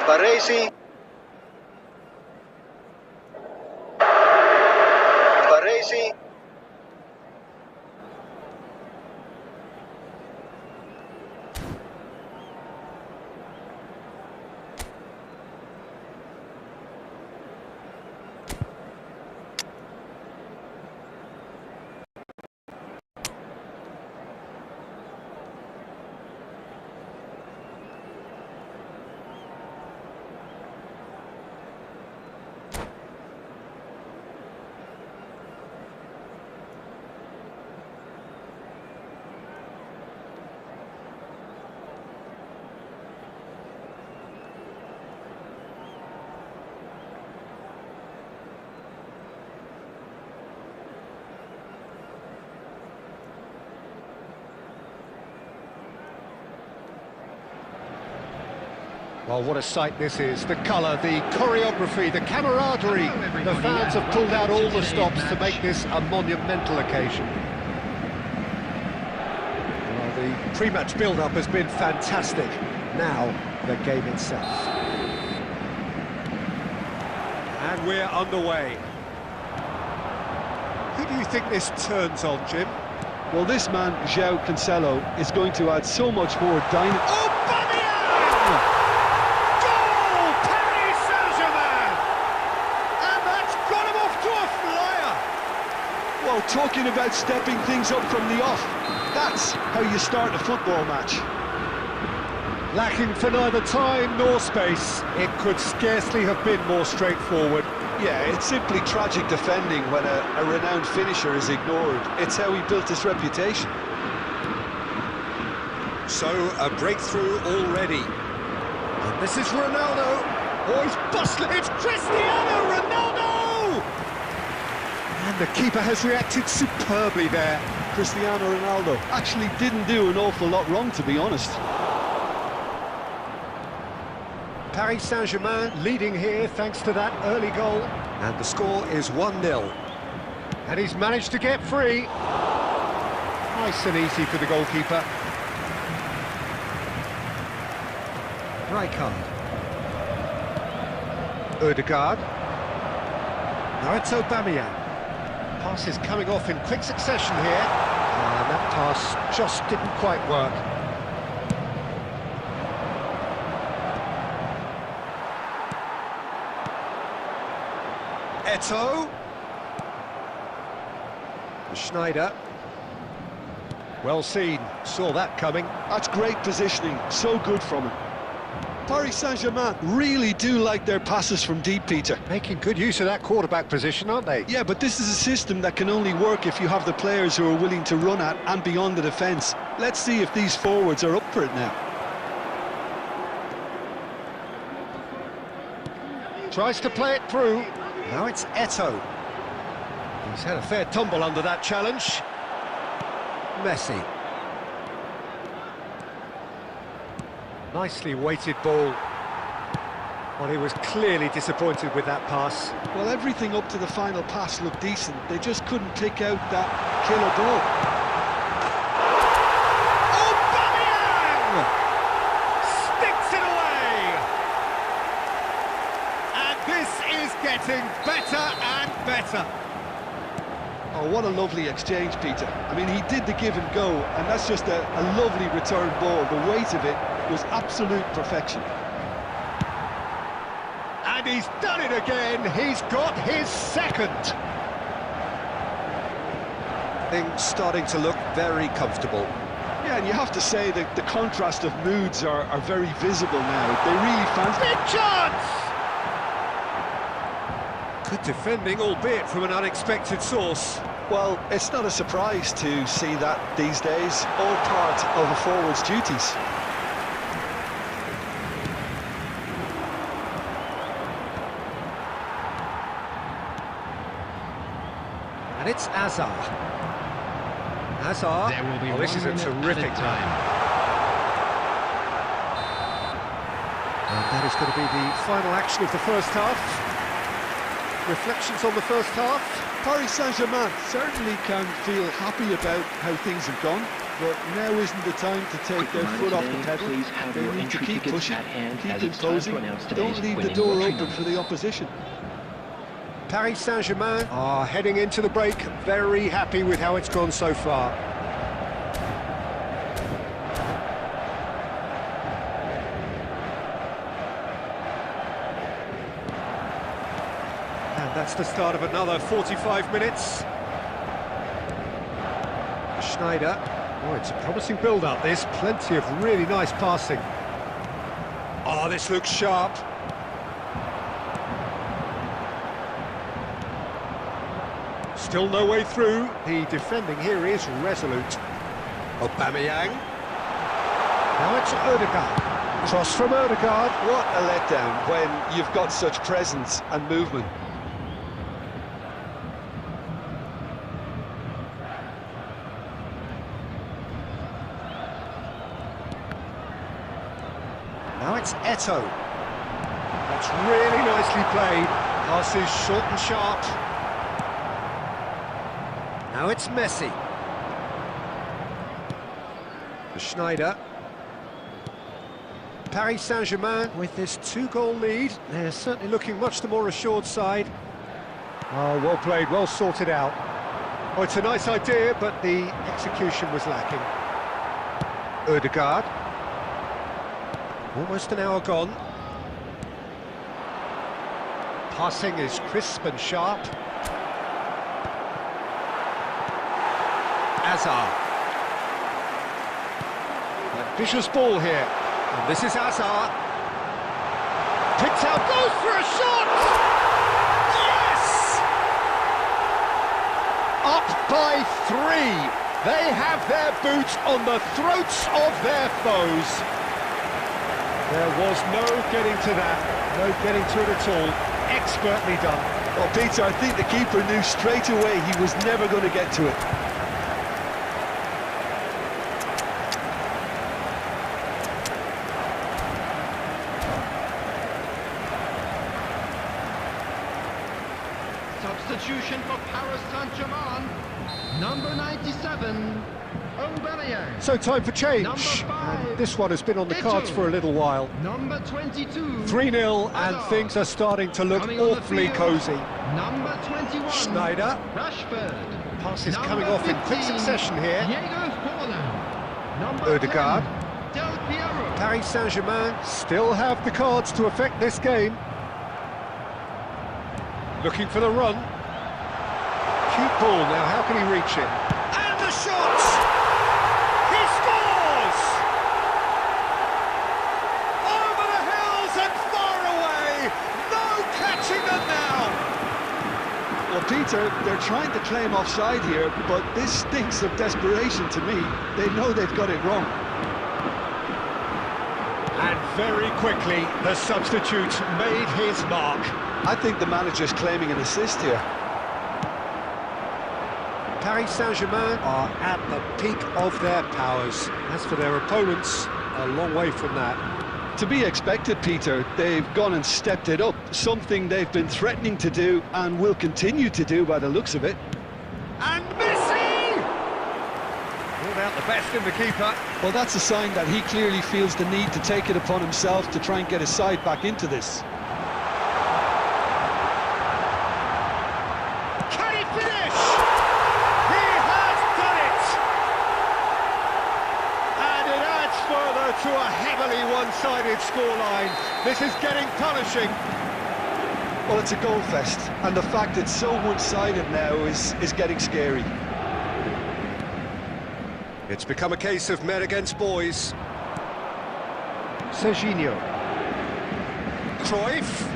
Baresi. Baresi. Well, what a sight this is. The colour, the choreography, the camaraderie. The fans have pulled out all the stops to make this a monumental occasion. Well, the pre-match build-up has been fantastic. Now, the game itself. And we're underway. Who do you think this turns on, Jim? Well, this man, João Cancelo, is going to add so much more dynamism. Oh, Bamia! Goal! Paris Saint-Germain! And that's got him off to a flyer! Well, talking about stepping things up from the off, that's how you start a football match. Lacking for neither time nor space, it could scarcely have been more straightforward. Yeah, it's simply tragic defending when a renowned finisher is ignored. It's how he built his reputation. So, a breakthrough already. And this is Ronaldo. Oh, he's bustling. It's Cristiano Ronaldo! And the keeper has reacted superbly there. Cristiano Ronaldo actually didn't do an awful lot wrong, to be honest. Paris Saint-Germain leading here thanks to that early goal. And the score is 1-0. And he's managed to get free. Nice and easy for the goalkeeper. Rijkaard. Ødegaard. Now it's Aubameyang. Pass is coming off in quick succession here. And that pass just didn't quite work. Eto'o. Schneider. Well seen, saw that coming. That's great positioning, so good from him. Paris Saint-Germain really do like their passes from deep, Peter. Making good use of that quarterback position, aren't they? Yeah, but this is a system that can only work if you have the players who are willing to run at and beyond the defence. Let's see if these forwards are up for it now. Tries to play it through. Now it's Eto'o. He's had a fair tumble under that challenge. Messi. Nicely weighted ball. Well, he was clearly disappointed with that pass. Well, everything up to the final pass looked decent. They just couldn't pick out that killer ball. Aubameyang! Sticks it away! And this is getting better and better. Oh, what a lovely exchange, Peter. I mean, he did the give and go, and that's just a lovely return ball. The weight of it was absolute perfection. And he's done it again. He's got his second. Things starting to look very comfortable. Yeah, and you have to say that the contrast of moods are very visible now. They really fancy... Big chance! Good defending, albeit from an unexpected source. Well, it's not a surprise to see that these days, all part of a forward's duties. And it's Hazard. Hazard. There will be this is a terrific time. And that is going to be the final action of the first half. Reflections on the first half? Paris Saint-Germain certainly can feel happy about how things have gone. but now isn't the time to take their foot off the pedal. They need to keep pushing, keep imposing, don't leave the door open for the opposition. Paris Saint-Germain are heading into the break, very happy with how it's gone so far. And that's the start of another 45 minutes. Schneider. Oh, it's a promising build-up, this. Plenty of really nice passing. Oh, this looks sharp. Still no way through. The defending here is resolute. Aubameyang. Now it's Odegaard. Cross from Odegaard. What a letdown when you've got such presence and movement. Now it's Eto'o. That's really nicely played. Passes short and sharp. Now it's Messi. Schneider. Paris Saint-Germain with this 2-goal lead. They're certainly looking much the more assured side. Oh, well played, well sorted out. Oh, it's a nice idea, but the execution was lacking. Odegaard. Almost an hour gone. Passing is crisp and sharp. Hazard. Ambitious ball here. And this is Hazard. Picked out, goes for a shot! Yes! Up by 3. They have their boot on the throats of their foes. There was no getting to that, no getting to it at all. Expertly done. Well, Peter, I think the keeper knew straight away he was never going to get to it. Substitution for Paris Saint-Germain, number 97, Aubameyang. So time for change. Number 5, and this one has been on the cards Eto'o. for a little while. Number 22, 3-0 and Hazard. things are starting to look Coming on the awfully field, cosy. Number 21, Schneider. Rashford. Passes Number coming off in quick 15, succession here. Diego Forlan. Number Odegaard. 10, Del Piero. Paris Saint-Germain still have the cards to affect this game. Looking for the run. Cute ball now, how can he reach it? And the shot! He scores! Over the hills and far away! No catching them now! Well, Peter, they're trying to claim offside here, but this stinks of desperation to me. They know they've got it wrong. And very quickly, the substitute made his mark. I think the manager's claiming an assist here. Paris Saint-Germain are at the peak of their powers. As for their opponents, a long way from that. To be expected, Peter, they've gone and stepped it up, something they've been threatening to do and will continue to do by the looks of it. And Messi! Pulled out the best in the keeper. Well, that's a sign that he clearly feels the need to take it upon himself to try and get his side back into this. Can he finish? He has done it! And it adds further to a heavily one-sided scoreline. This is getting punishing. Well, it's a goal fest, and the fact it's so one-sided now is getting scary. It's become a case of men against boys. Serginho. Cruyff.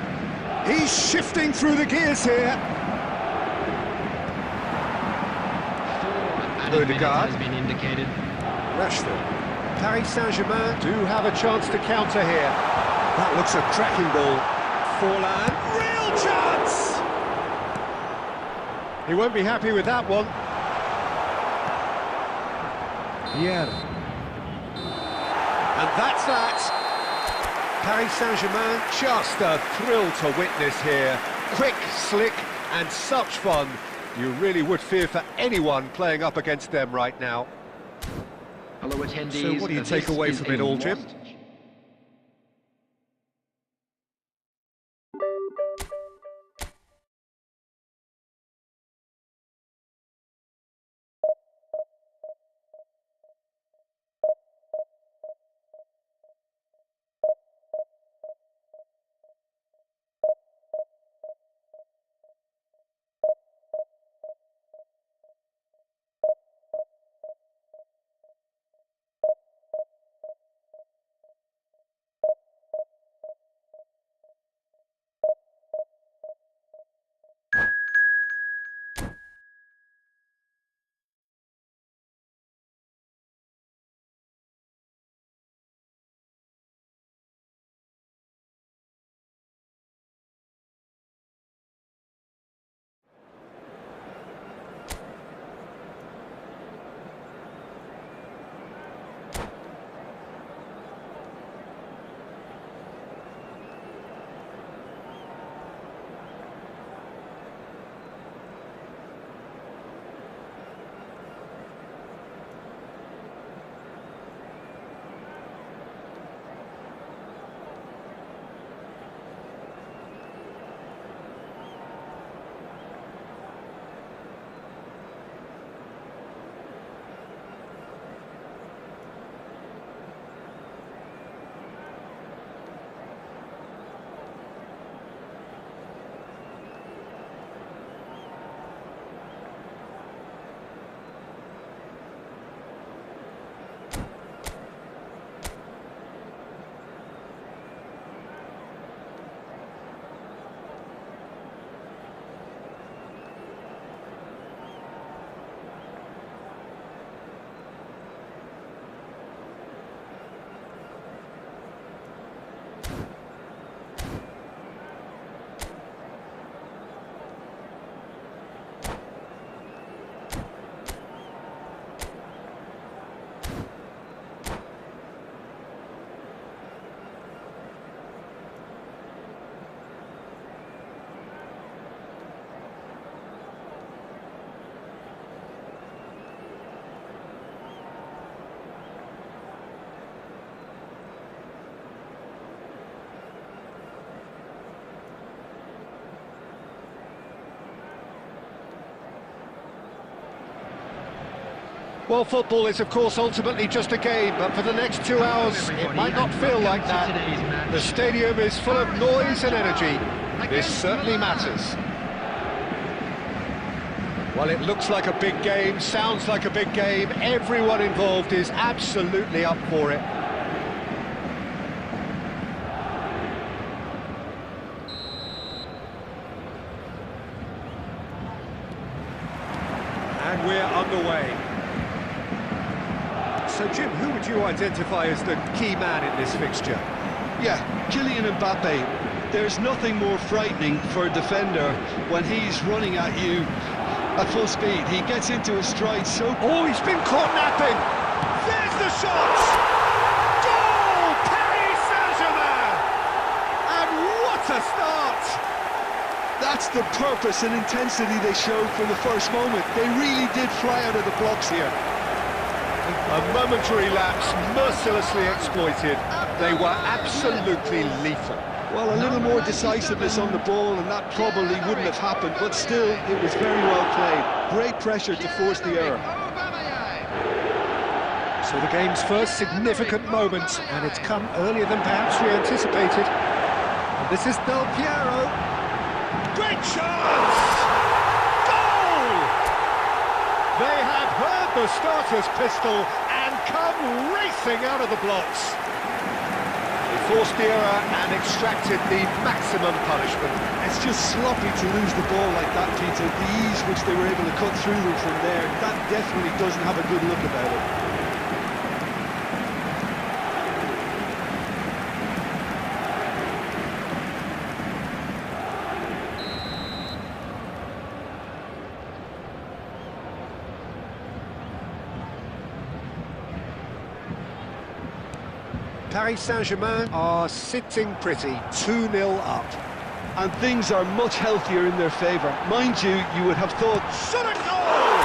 He's shifting through the gears here. Odegaard. Has been indicated. Rashford. Paris Saint-Germain do have a chance to counter here. That looks a cracking ball. Forlan. Real chance! He won't be happy with that one. Yeah. And that's that. Paris Saint-Germain, just a thrill to witness here. Quick, slick, and such fun. You really would fear for anyone playing up against them right now. Hello, attendees. So what do you take This away is from it a all, Jim? lost Well, football is, of course, ultimately just a game, but for the next 2 hours, it might not feel like that. The stadium is full of noise and energy. This certainly matters. Well, it looks like a big game, sounds like a big game. Everyone involved is absolutely up for it. And we're underway. So, Jim, who would you identify as the key man in this fixture? Yeah, Kylian Mbappe. There's nothing more frightening for a defender when he's running at you at full speed. He gets into his stride so... Oh, he's been caught napping! There's the shot! Goal! Paris Saint-Germain! And what a start! That's the purpose and intensity they showed from the first moment. They really did fly out of the blocks here. A momentary lapse, mercilessly exploited. They were absolutely lethal. Well, a little more decisiveness on the ball and that probably wouldn't have happened, but still, it was very well played. Great pressure to force the error. So the game's first significant moment, and it's come earlier than perhaps we anticipated. And this is Del Piero. Great chance! Goal! They have heard the starter's pistol and come racing out of the blocks. They forced the error and extracted the maximum punishment. It's just sloppy to lose the ball like that, Peter. The ease which they were able to cut through them from there, that definitely doesn't have a good look about it. Paris Saint-Germain are sitting pretty, 2-0 up. And things are much healthier in their favour. Mind you, you would have thought... Shot a goal!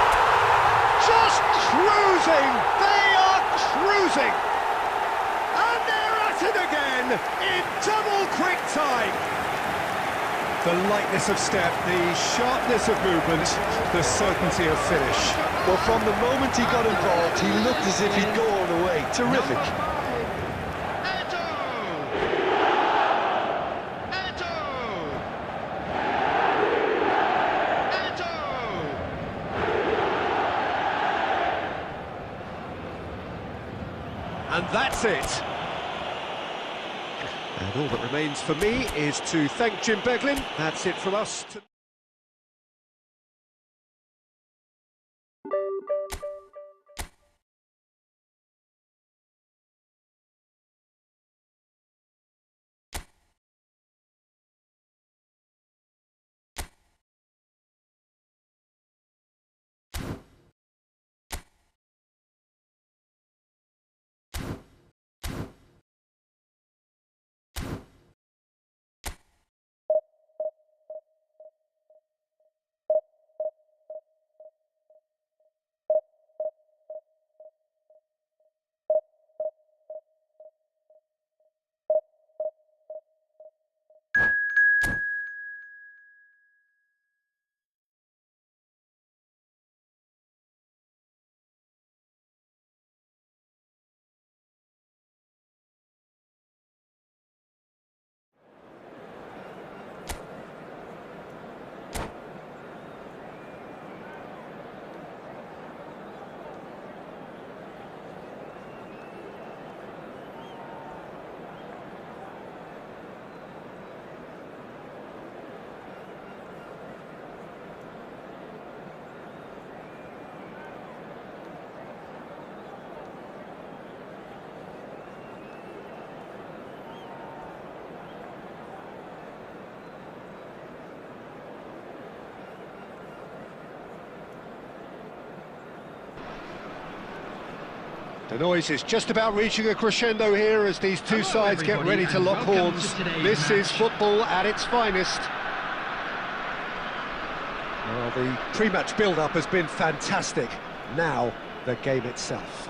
Just cruising! They are cruising! And they're at it again, in double quick time! The lightness of step, the sharpness of movement, the certainty of finish. Well, from the moment he got involved, he looked as if he'd go all the way. Terrific. Eto! Eto! Eto! And that's it. And all that remains for me is to thank Jim Beglin. That's it from us. The noise is just about reaching a crescendo here as these two sides get ready to lock horns. This is football at its finest. Well, the pre-match build-up has been fantastic. Now, the game itself.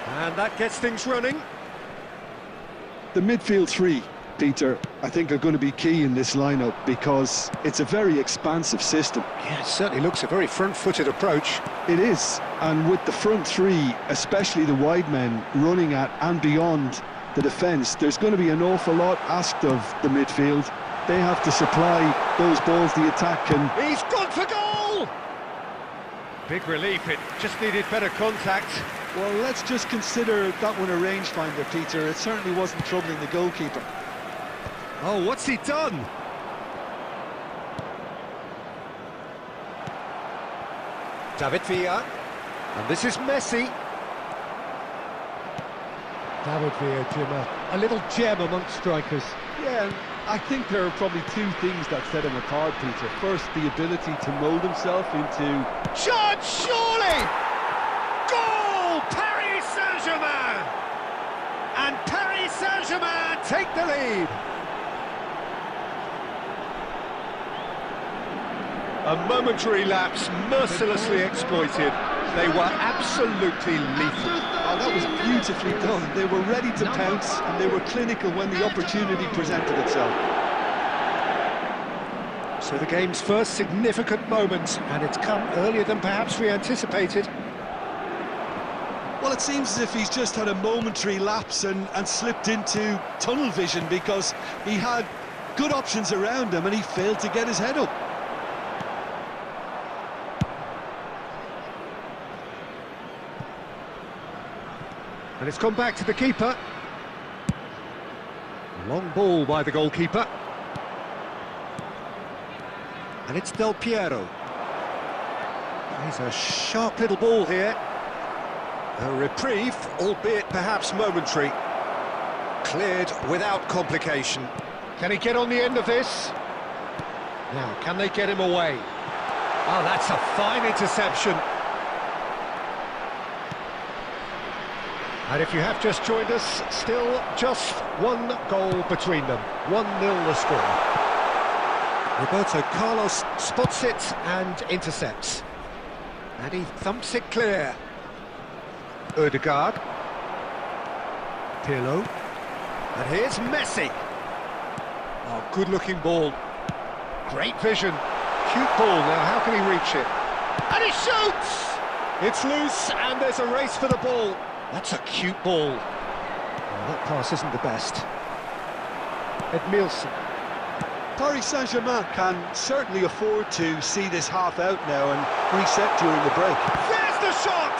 And that gets things running. The midfield three, Peter, I think are going to be key in this lineup because it's a very expansive system. Yeah, it certainly looks a very front-footed approach. It is, and with the front three, especially the wide men, running at and beyond the defence, there's going to be an awful lot asked of the midfield. They have to supply those balls the attack can. He's gone for goal! Big relief, it just needed better contact. Well, let's just consider that one a rangefinder, Peter. It certainly wasn't troubling the goalkeeper. Oh, what's he done? David Villa, and this is Messi. David Villa, Jim, a little gem amongst strikers. Yeah, and I think there are probably two things that set him apart, Peter. First, the ability to mould himself into... Shot, surely! Goal! Paris Saint-Germain! And Paris Saint-Germain take the lead. A momentary lapse, mercilessly exploited. They were absolutely lethal. Oh, that was beautifully done. They were ready to pounce, and they were clinical when the opportunity presented itself. So the game's first significant moment, and it's come earlier than perhaps we anticipated. Well, it seems as if he's just had a momentary lapse and slipped into tunnel vision because he had good options around him and he failed to get his head up. And it's come back to the keeper. Long ball by the goalkeeper. And it's Del Piero. He's a sharp little ball here. A reprieve, albeit perhaps momentary. Cleared without complication. Can he get on the end of this? Now, can they get him away? Oh, that's a fine interception. And if you have just joined us, still just one goal between them. 1-0 the score. Roberto Carlos spots it and intercepts. And he thumps it clear. Ødegaard. Pirlo. And here's Messi. Oh, good-looking ball. Great vision. Cute ball. Now, how can he reach it? And he shoots! It's loose, and there's a race for the ball. That's a cute ball. Oh, that pass isn't the best. Edmilson. Paris Saint-Germain can certainly afford to see this half out now and reset during the break. There's the shot!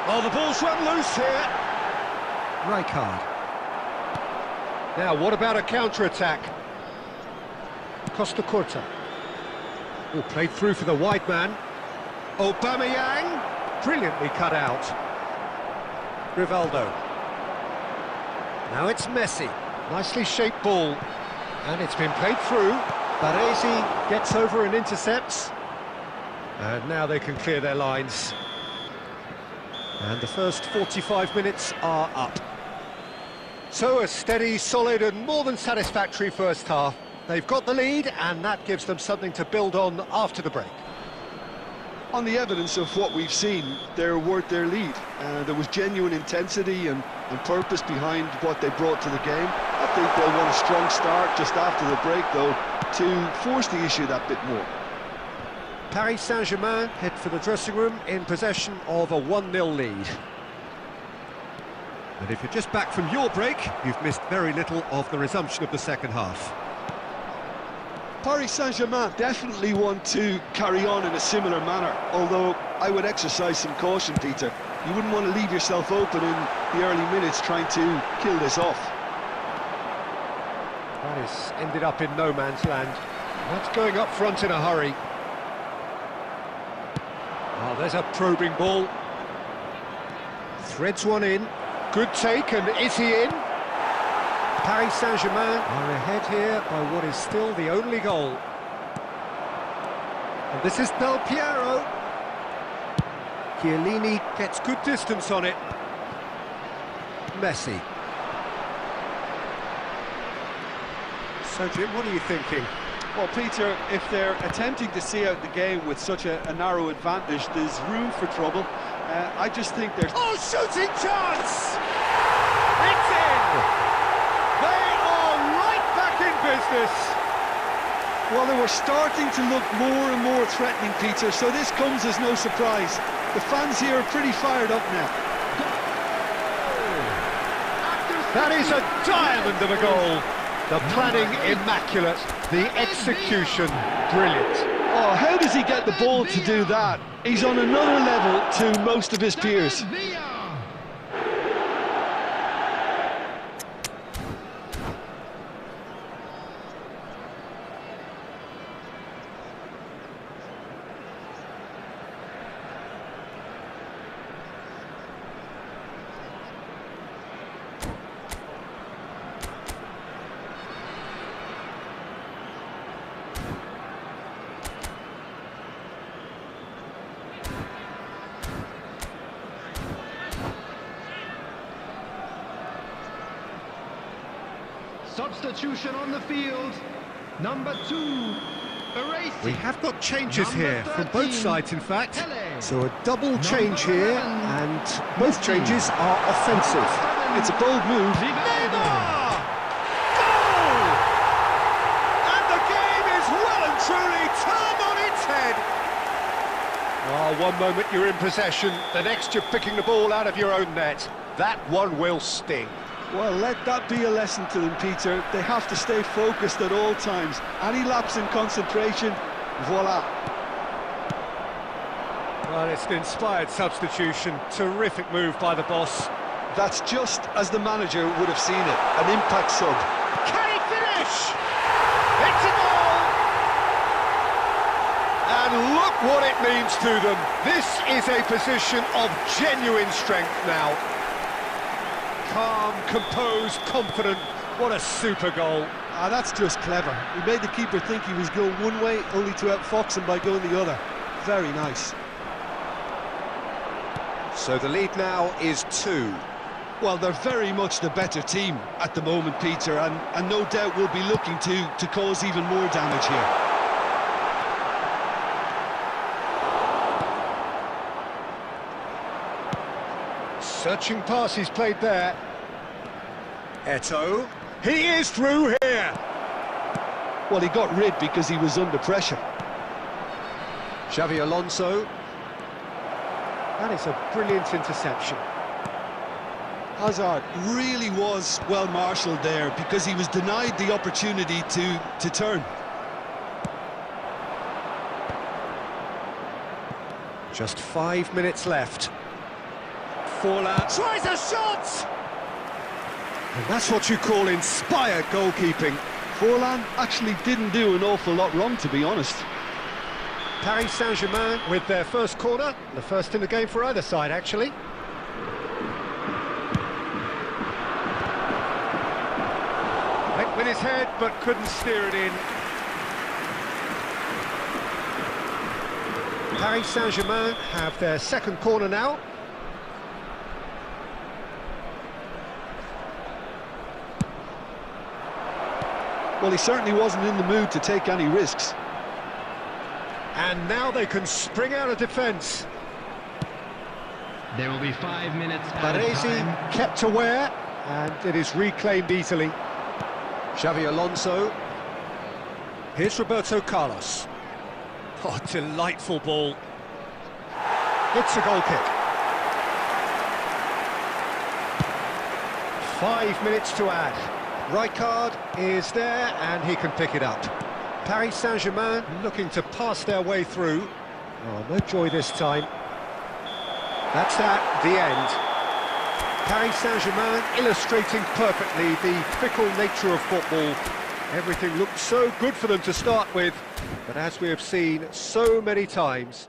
Oh, the ball's run loose here. Rijkaard. Now, what about a counter-attack? Costa Curta. Oh, played through for the wide man. Aubameyang. Brilliantly cut out. Rivaldo. Now it's Messi. Nicely shaped ball. And it's been played through. Baresi gets over and intercepts. And now they can clear their lines. And the first 45 minutes are up. So a steady, solid and more than satisfactory first half. They've got the lead and that gives them something to build on after the break. On the evidence of what we've seen, they're worth their lead. There was genuine intensity and purpose behind what they brought to the game. I think they'll want a strong start just after the break, though, to force the issue that bit more. Paris Saint-Germain head for the dressing room in possession of a 1-0 lead. And if you're just back from your break, you've missed very little of the resumption of the second half. Paris Saint-Germain definitely want to carry on in a similar manner, although I would exercise some caution, Peter. You wouldn't want to leave yourself open in the early minutes trying to kill this off. Paris ended up in no man's land. That's going up front in a hurry. Oh, there's a probing ball. Threads one in. Good take, and is he in? Paris Saint-Germain are ahead here by what is still the only goal. And this is Del Piero. Chiellini gets good distance on it. Messi. So Jim, what are you thinking? Well, Peter, if they're attempting to see out the game with such a narrow advantage, there's room for trouble. I just think there's... Oh, shooting chance! It's in! They are right back in business! Well, they were starting to look more and more threatening, Peter, so this comes as no surprise. The fans here are pretty fired up now. That is a diamond of a goal. The planning immaculate, the execution brilliant. Oh, how does he get the ball to do that? He's on another level to most of his peers. Substitution on the field. Number 2, Erasing. We have got changes Number here from both 13, sides, in fact. Pele. So a double change Number here, 11, and both changes are offensive. It's a bold move. Neymar! Goal! And the game is well and truly turned on its head. Oh, one moment you're in possession, the next you're picking the ball out of your own net. That one will sting. Well, let that be a lesson to them, Peter. They have to stay focused at all times. Any lapse in concentration, voila. Well, it's an inspired substitution. Terrific move by the boss. That's just as the manager would have seen it, an impact sub. Can he finish? It's a goal! And look what it means to them. This is a position of genuine strength now. Calm, composed, confident. What a super goal. Ah, that's just clever. He made the keeper think he was going one way, only to outfox him by going the other. Very nice. So the lead now is 2. Well, they're very much the better team at the moment, Peter, and no doubt will be looking to cause even more damage here. Searching pass he's played there. Eto'o. He is through here. Well, he got rid because he was under pressure. Xavi Alonso. That is a brilliant interception. Hazard really was well marshalled there because he was denied the opportunity to turn. Just 5 minutes left. Forlan tries a shot! And that's what you call inspired goalkeeping. Forlan actually didn't do an awful lot wrong, to be honest. Paris Saint-Germain with their first corner, the first in the game for either side, actually. Went with his head, but couldn't steer it in. Paris Saint-Germain have their second corner now. Well, he certainly wasn't in the mood to take any risks. And now they can spring out of defence. There will be 5 minutes added Baresi time. kept aware, and it is reclaimed easily. Xavi Alonso. Here's Roberto Carlos. Oh, delightful ball. It's a goal kick. 5 minutes to add. Right card is there, and he can pick it up. Paris Saint-Germain looking to pass their way through. Oh, no joy this time. That's that, the end. Paris Saint-Germain illustrating perfectly the fickle nature of football. Everything looked so good for them to start with, but as we have seen so many times,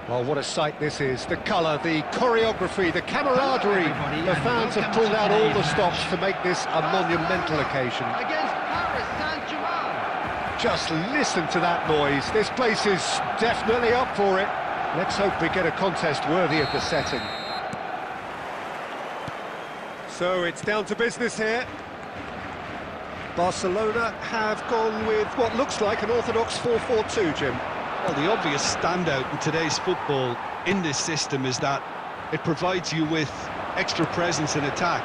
Well, what a sight this is. The colour, the choreography, the camaraderie. The fans have pulled out all the stops to make this a monumental occasion. Against Paris Saint-Germain. Just listen to that noise. This place is definitely up for it. Let's hope we get a contest worthy of the setting. So it's down to business here. Barcelona have gone with what looks like an orthodox 4-4-2, Jim. Well, the obvious standout in today's football in this system is that it provides you with extra presence in attack.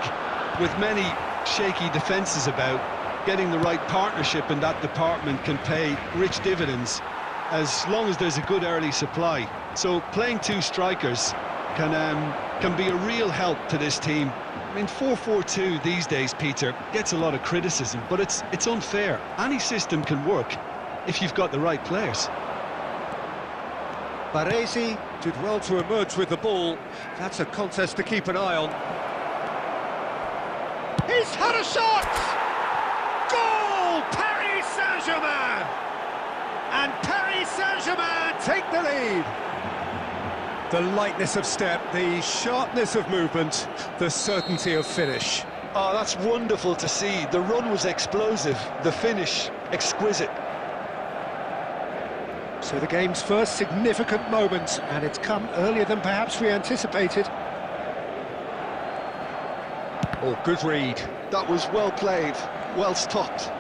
With many shaky defences about, getting the right partnership in that department can pay rich dividends as long as there's a good early supply. So playing two strikers can be a real help to this team. I mean, 4-4-2 these days, Peter, gets a lot of criticism, but it's unfair. Any system can work if you've got the right players. Baresi did well to emerge with the ball. That's a contest to keep an eye on. He's had a shot! Goal! Paris Saint-Germain! And Paris Saint-Germain take the lead. The lightness of step, the sharpness of movement, the certainty of finish. Oh, that's wonderful to see. The run was explosive, the finish exquisite. So the game's first significant moment, and it's come earlier than perhaps we anticipated. Oh, good read. That was well played, well stopped.